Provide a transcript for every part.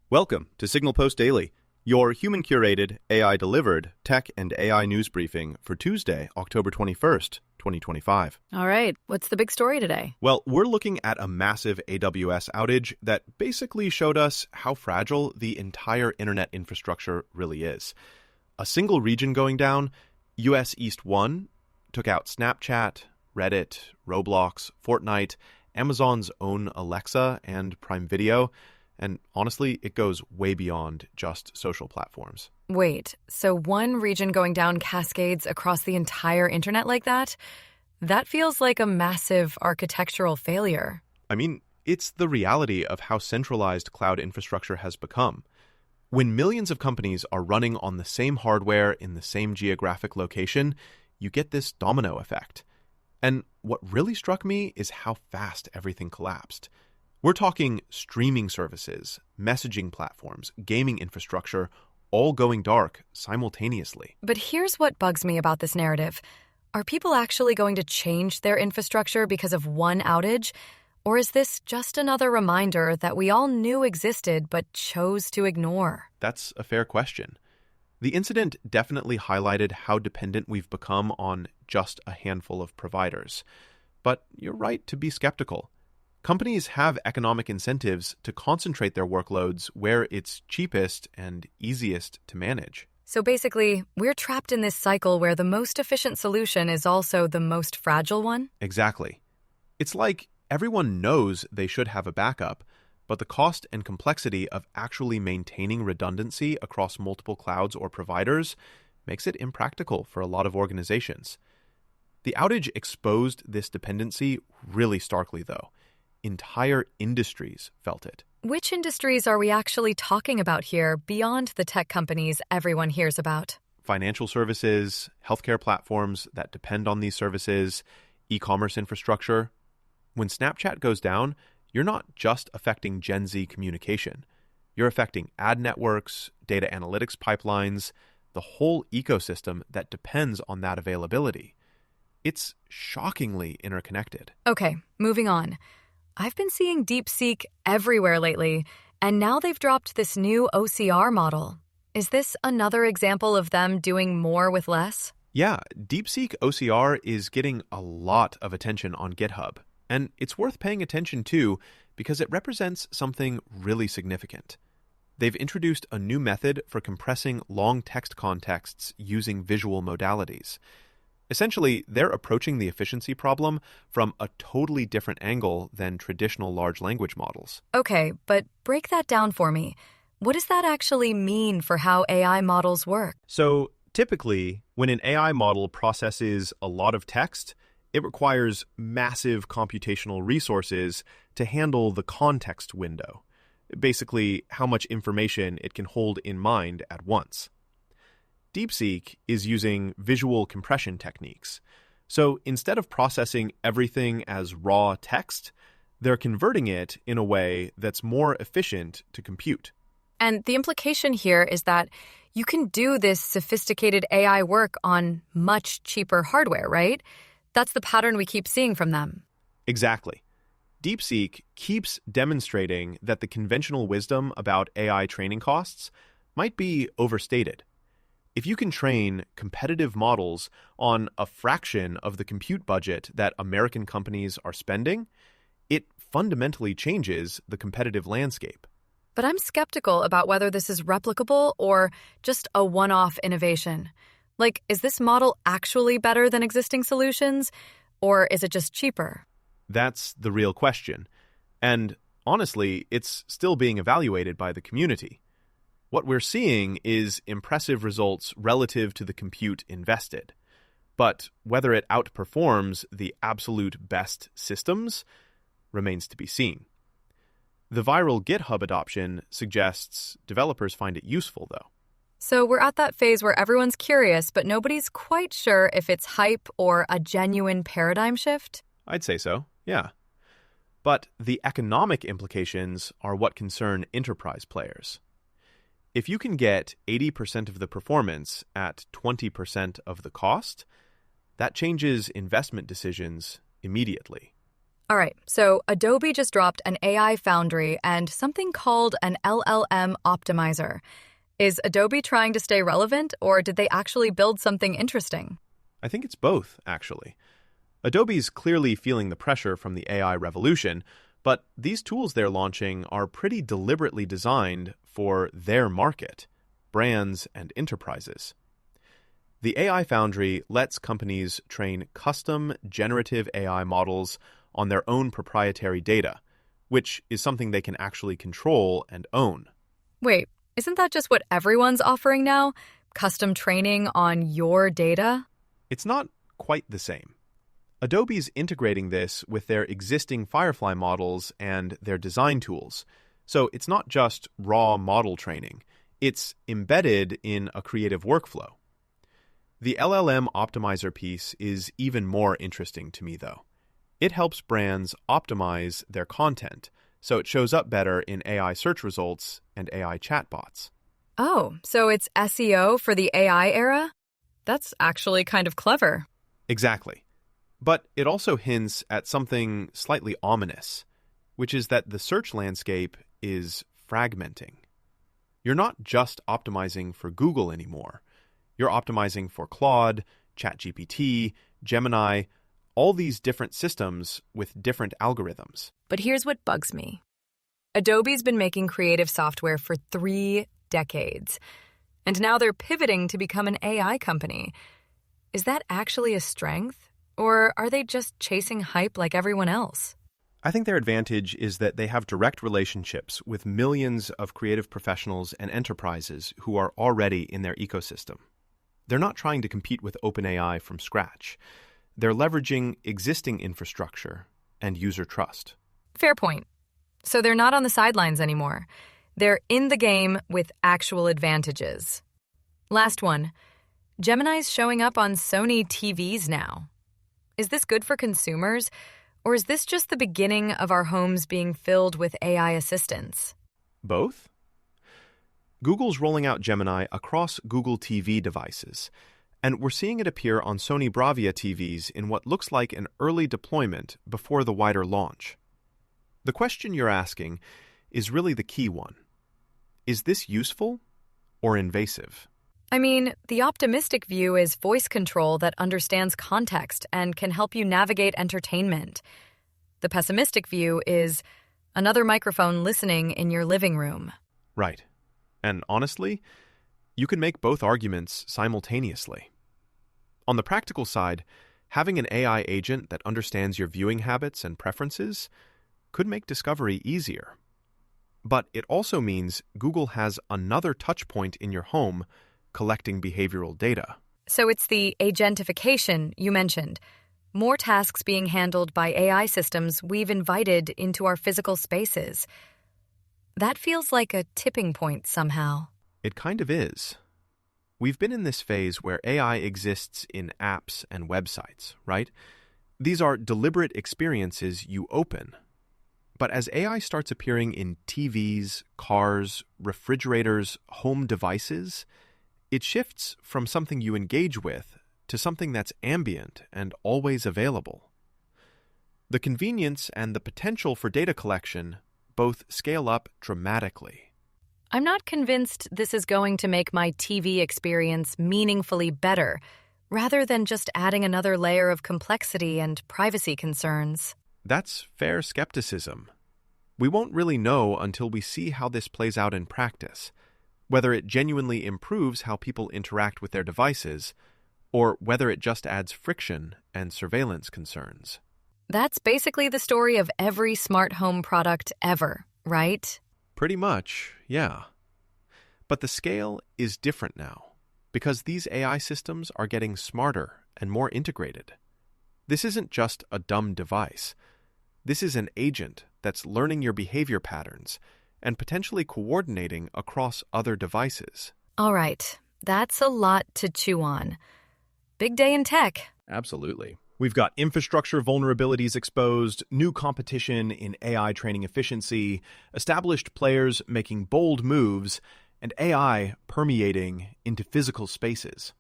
Welcome to Signal Post Daily, your human-curated, AI-delivered tech and AI news briefing for Tuesday, October 21st, 2025. All right, what's the big story today? Well, we're looking at a massive AWS outage that basically showed us how fragile the entire internet infrastructure really is. A single region going down, US East 1, took out Snapchat, Reddit, Roblox, Fortnite, Amazon's own Alexa, and Prime Video. And honestly, it goes way beyond just social platforms. Wait, so one region going down cascades across the entire internet like that? That feels like a massive architectural failure. I mean, it's the reality of how centralized cloud infrastructure has become. When millions of companies are running on the same hardware in the same geographic location, you get this domino effect. And what really struck me is how fast everything collapsed. We're talking streaming services, messaging platforms, gaming infrastructure, all going dark simultaneously. But here's what bugs me about this narrative. Are people actually going to change their infrastructure because of one outage? Or is this just another reminder that we all knew existed but chose to ignore? That's a fair question. The incident definitely highlighted how dependent we've become on just a handful of providers. But you're right to be skeptical. Companies have economic incentives to concentrate their workloads where it's cheapest and easiest to manage. So basically, we're trapped in this cycle where the most efficient solution is also the most fragile one? Exactly. It's like everyone knows they should have a backup, but the cost and complexity of actually maintaining redundancy across multiple clouds or providers makes it impractical for a lot of organizations. The outage exposed this dependency really starkly, though. Entire industries felt it. Which industries are we actually talking about here beyond the tech companies everyone hears about? Financial services, healthcare platforms that depend on these services, e-commerce infrastructure. When Snapchat goes down, you're not just affecting Gen Z communication. You're affecting ad networks, data analytics pipelines, the whole ecosystem that depends on that availability. It's shockingly interconnected. Okay, moving on. I've been seeing DeepSeek everywhere lately, and now they've dropped this new OCR model. Is this another example of them doing more with less? Yeah, DeepSeek OCR is getting a lot of attention on GitHub, and it's worth paying attention to because it represents something really significant. They've introduced a new method for compressing long text contexts using visual modalities. Essentially, they're approaching the efficiency problem from a totally different angle than traditional large language models. Okay, but break that down for me. What does that actually mean for how AI models work? So, typically, when an AI model processes a lot of text, it requires massive computational resources to handle the context window, basically how much information it can hold in mind at once. DeepSeek is using visual compression techniques. So instead of processing everything as raw text, they're converting it in a way that's more efficient to compute. And the implication here is that you can do this sophisticated AI work on much cheaper hardware, right? That's the pattern we keep seeing from them. Exactly. DeepSeek keeps demonstrating that the conventional wisdom about AI training costs might be overstated. If you can train competitive models on a fraction of the compute budget that American companies are spending, it fundamentally changes the competitive landscape. But I'm skeptical about whether this is replicable or just a one-off innovation. Like, is this model actually better than existing solutions, or is it just cheaper? That's the real question. And honestly, it's still being evaluated by the community. What we're seeing is impressive results relative to the compute invested. But whether it outperforms the absolute best systems remains to be seen. The viral GitHub adoption suggests developers find it useful, though. So we're at that phase where everyone's curious, but nobody's quite sure if it's hype or a genuine paradigm shift? I'd say so, yeah. But the economic implications are what concern enterprise players. If you can get 80% of the performance at 20% of the cost, that changes investment decisions immediately. All right, so Adobe just dropped an AI Foundry and something called an LLM optimizer. Is Adobe trying to stay relevant, or did they actually build something interesting? I think it's both, actually. Adobe's clearly feeling the pressure from the AI revolution, but these tools they're launching are pretty deliberately designed for their market, brands and enterprises. The AI Foundry lets companies train custom generative AI models on their own proprietary data, which is something they can actually control and own. Wait, isn't that just what everyone's offering now? Custom training on your data? It's not quite the same. Adobe's integrating this with their existing Firefly models and their design tools. So it's not just raw model training. It's embedded in a creative workflow. The LLM optimizer piece is even more interesting to me, though. It helps brands optimize their content so it shows up better in AI search results and AI chatbots. Oh, so it's SEO for the AI era? That's actually kind of clever. Exactly. But it also hints at something slightly ominous, which is that the search landscape is fragmenting. You're not just optimizing for Google anymore. You're optimizing for Claude, ChatGPT, Gemini, all these different systems with different algorithms. But here's what bugs me. Adobe's been making creative software for 3 decades, and now they're pivoting to become an AI company. Is that actually a strength, or are they just chasing hype like everyone else? I think their advantage is that they have direct relationships with millions of creative professionals and enterprises who are already in their ecosystem. They're not trying to compete with OpenAI from scratch. They're leveraging existing infrastructure and user trust. Fair point. So they're not on the sidelines anymore. They're in the game with actual advantages. Last one. Gemini's showing up on Sony TVs now. Is this good for consumers, or is this just the beginning of our homes being filled with AI assistants? Both? Google's rolling out Gemini across Google TV devices, and we're seeing it appear on Sony Bravia TVs in what looks like an early deployment before the wider launch. The question you're asking is really the key one. Is this useful or invasive? I mean, the optimistic view is voice control that understands context and can help you navigate entertainment. The pessimistic view is another microphone listening in your living room. Right. And honestly, you can make both arguments simultaneously. On the practical side, having an AI agent that understands your viewing habits and preferences could make discovery easier. But it also means Google has another touch point in your home collecting behavioral data. So it's the agentification you mentioned. More tasks being handled by AI systems we've invited into our physical spaces. That feels like a tipping point somehow. It kind of is. We've been in this phase where AI exists in apps and websites, right? These are deliberate experiences you open. But as AI starts appearing in TVs, cars, refrigerators, home devices, it shifts from something you engage with to something that's ambient and always available. The convenience and the potential for data collection both scale up dramatically. I'm not convinced this is going to make my TV experience meaningfully better, rather than just adding another layer of complexity and privacy concerns. That's fair skepticism. We won't really know until we see how this plays out in practice, whether it genuinely improves how people interact with their devices, or whether it just adds friction and surveillance concerns. That's basically the story of every smart home product ever, right? Pretty much, yeah. But the scale is different now, because these AI systems are getting smarter and more integrated. This isn't just a dumb device. This is an agent that's learning your behavior patterns and potentially coordinating across other devices. All right, that's a lot to chew on. Big day in tech. Absolutely. We've got infrastructure vulnerabilities exposed, new competition in AI training efficiency, established players making bold moves, and AI permeating into physical spaces.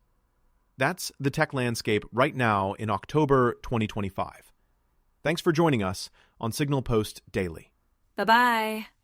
That's the tech landscape right now in October 2025. Thanks for joining us on Signal Post Daily. Bye-bye.